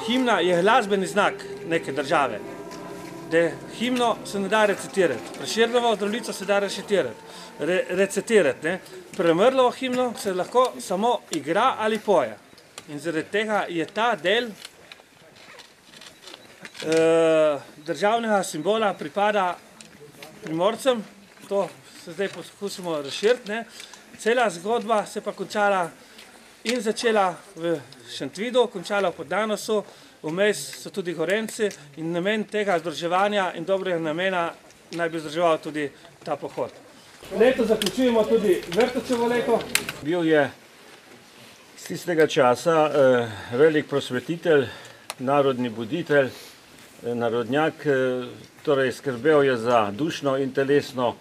himna je glasbeni znak neke države. Da himno se ne da recitirati. Prešernovo Zdravljico se da recitirati. Premrlovo himno se lahko samo igra ali poje. In zaradi tega je ta del državnega simbola pripada Primorcem. To se zdaj poskusimo razširiti. Cela zgodba se pa končala in začela v Šentvidu, končala v Podnanosu, vmes so tudi Gorenci in namen tega združevanja in dobrega namena naj bi združeval tudi ta pohod. Leto zaključujemo tudi Vrtovčevo leto. Bil je z tistega časa velik prosvetitelj, narodni buditelj, narodnjak, torej skrbel je za dušno in telesno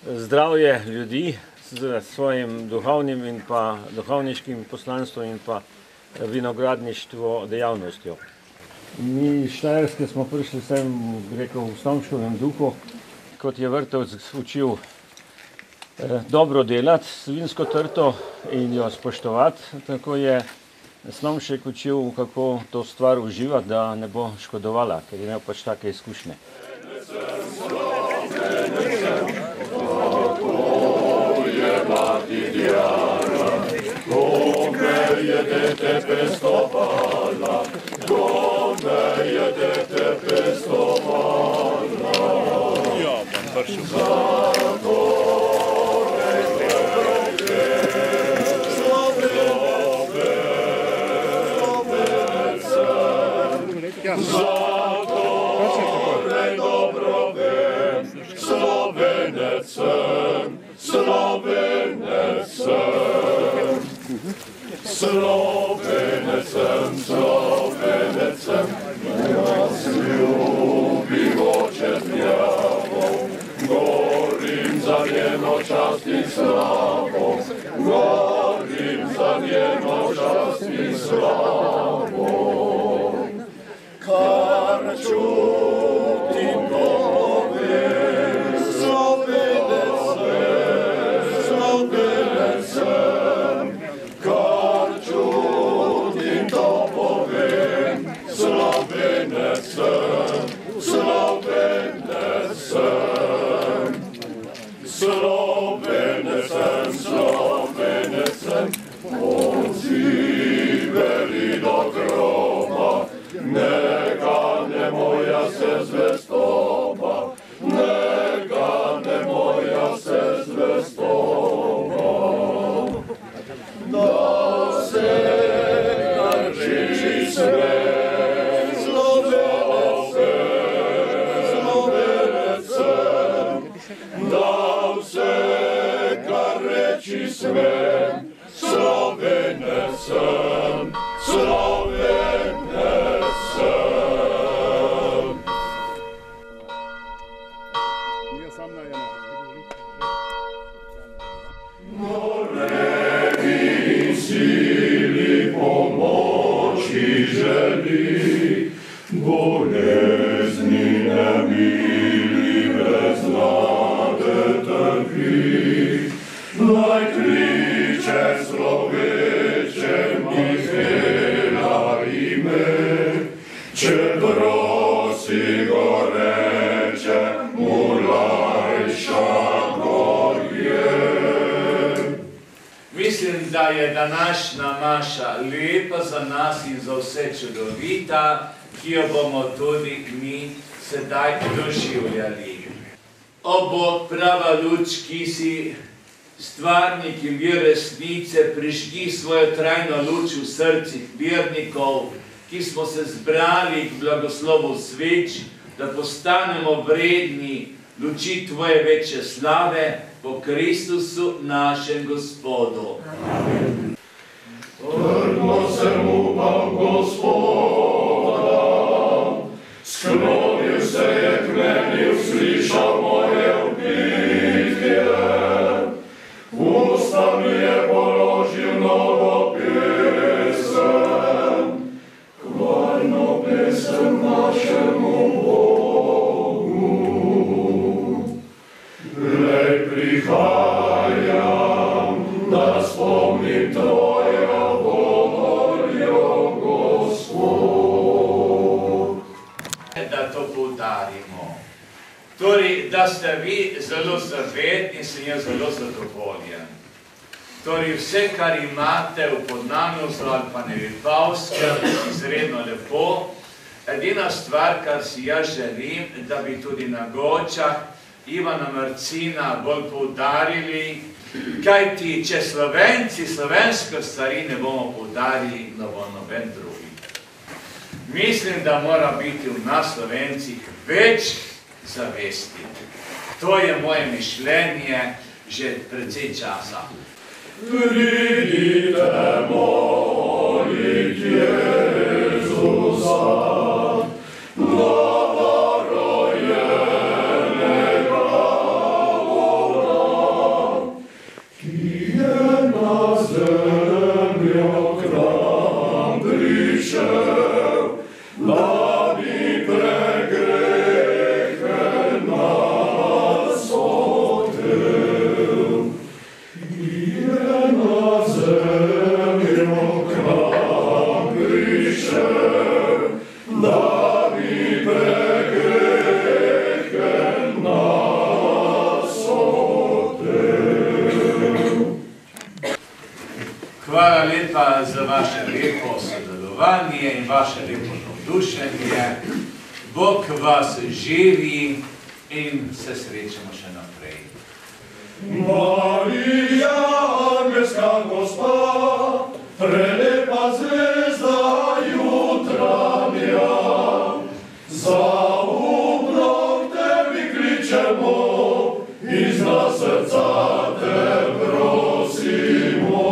zdravje ljudi z svojim duhovnim in pa duhovniškim poslanstvom in pa vinogradništvo dejavnostjo. Mi iz Štajerske smo prišli sem, rekel, v Snomškovem duhu, kot je Vrtovec učil dobro delati s vinsko trto in jo spoštovati, tako je Snomšek učil, kako to stvar uživati, da ne bo škodovala, ker je imel pač take izkušnje. Slovenecem, nas ljubi oče dnjavo, gorim za njeno čast in slavo, gorim za njeno čast in slavo. Kar čutim povem, Slovenecem, kar čutim to povem, Slovenecem, odziveli do groba, nega ne moja se zvestoba, nega ne moja se zvestoba. Da se karči svet, Slovenecem, da se karči svet, Slovenecem, Slovenecem. Morevi sili pomoči želi, bolezni nemili brez nade trpi. Naj kliče sloveče Mihela ime, če prosi go reče, mu lajša gorje. Mislim, da je današnja maša lepa za nas in za vse čudovita, ki jo bomo tudi mi sedaj doživljali. O Bog, prava luč, ki si stvarnik in vir resnice, prižgi svojo trajno luč v srcih vernikov, ki smo se zbrali k blagoslovu sveč, da postanemo vredni luči Tvoje večje slave po Kristusu našem Gospodu. Trdno sem upal Gospoda, sklonil se je k meni, uslišal moje vpitje. Usta mi je položil novo pesem, hvalno pesem našemu Bogu. Glej, prihajam, da spomnim Tvojo voljo, Gospod. Torej, da ste vi zelo zavedni, sem jaz zelo zadovoljen. Torej, vse, kar imate v Podnanosu ali pa Nevipavskem, izredno lepo. Edina stvar, kar si jaz želim, da bi tudi na Gočah Ivana Marcina bolj poudarili, kajti, če Slovenci slovenske stvari ne bomo poudarili, ne bo noben drugi. Mislim, da mora biti v nas Slovencih več zavesti. To je moje mišljenje že precej časa. Pridite molit Jezusa, novorojenega Boga, ki je na zemljo k nam prišel, da bi pregrehe nas odel. Ki je na zemljo k nam prišel, da bi pregrehe nas odel. Hvala lepa za vaše lepo sodelovanje in vaše lepo navdušenje. Bog vas živi in se srečamo še naprej. Marija, angelska gospa, prelepa zvezda jutranja, zaupno k tebi kličemo, iz nas srca te prosimo.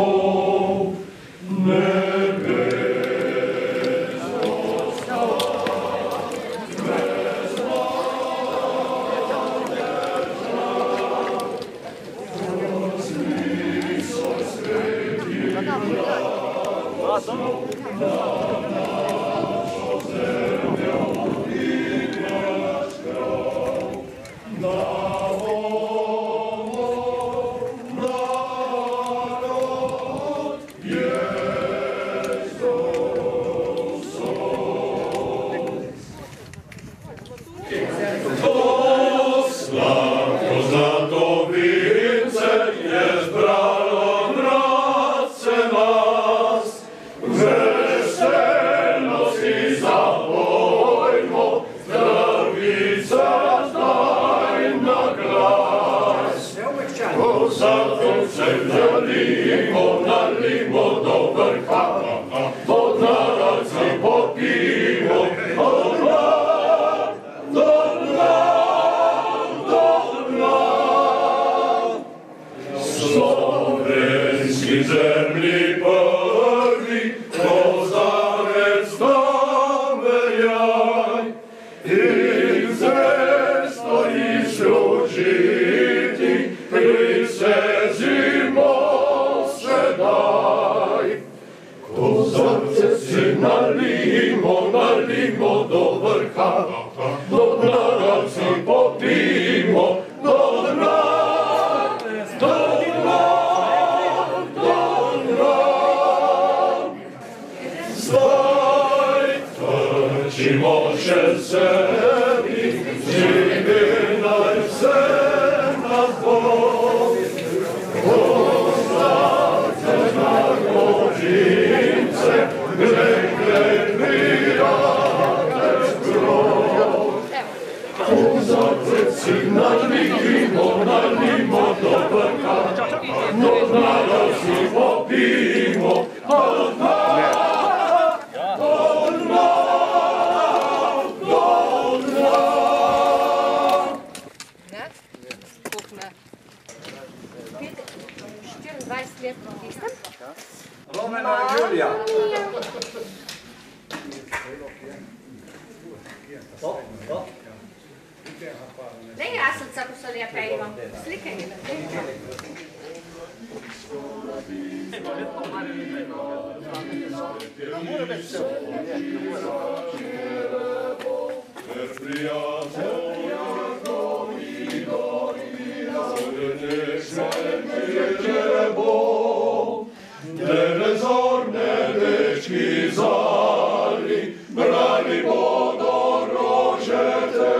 Brani bodo rožete,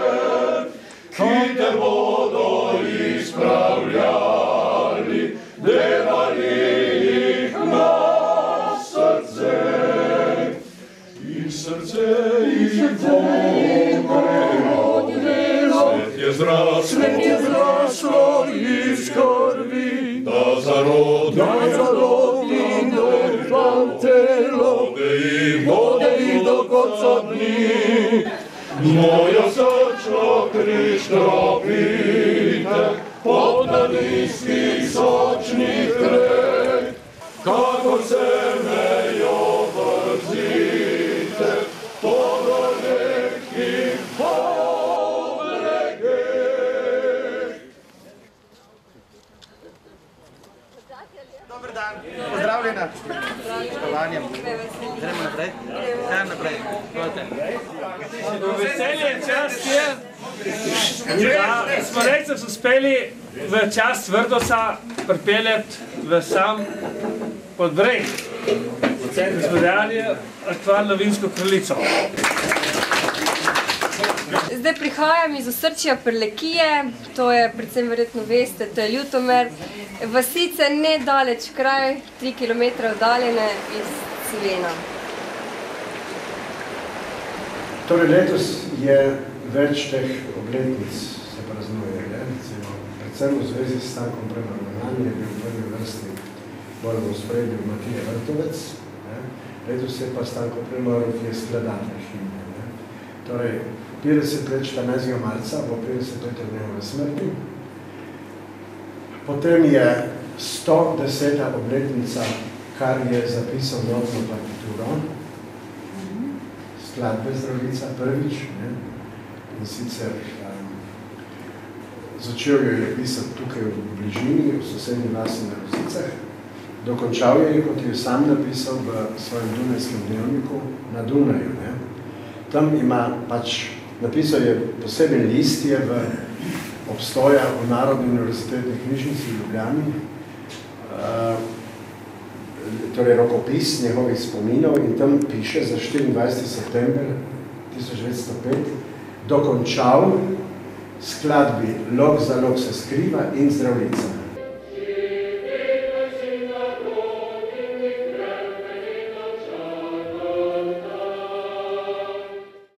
ki te Svet je zraslo iz krvi, da zarodnim dušam telo, vode jih do konca dni. Moja srčna Krišna pite, pod naliskih sočnih treh, kako se mejo vrzite, pod nekih Dobar dan, pozdravljena. Spoštovanjem. Gremo naprej? Gremo naprej. Veselje, čast je, da smo recimo uspeli v čast Vrdosa pripeljati v sam Podbreg. Smo dejali aktualno vinsko kraljico. Zdaj prihajam iz osrčja Prlekije, to je, predvsem verjetno veste, to je Ljutomer. Vasice nedaleč kraj, 3 km oddaljene iz Cilena. Torej letos je več teh obletnic se praznuje, predvsem v zvezi s Stankom Premarovanja je bil v prvi vrsti bolj v ospredju Matija Vrtovec, letos je pa Stanko Premarov, ki je skladatelj himne. Torej, 50 let 14. marca bo 50 let njegove smrti. Potem je 110. obletnica, kar je zapisal notno partituro, skladbe Zdravljica prvič, in sicer začel jo je pisati tukaj v bližini, v sosednji vasi na Rosicah, dokončal je, kot je sam napisal v svojem dunajskem dnevniku na Dunaju. Tam ima pač, napisal je poseben list je v obstoja v Narodni univerzitetni knjižnici v Ljubljani, torej rokopis njegovih spominov in tam piše za 24. september 1905 dokončal skladbi Lok za lok se skriva in Zdravljica.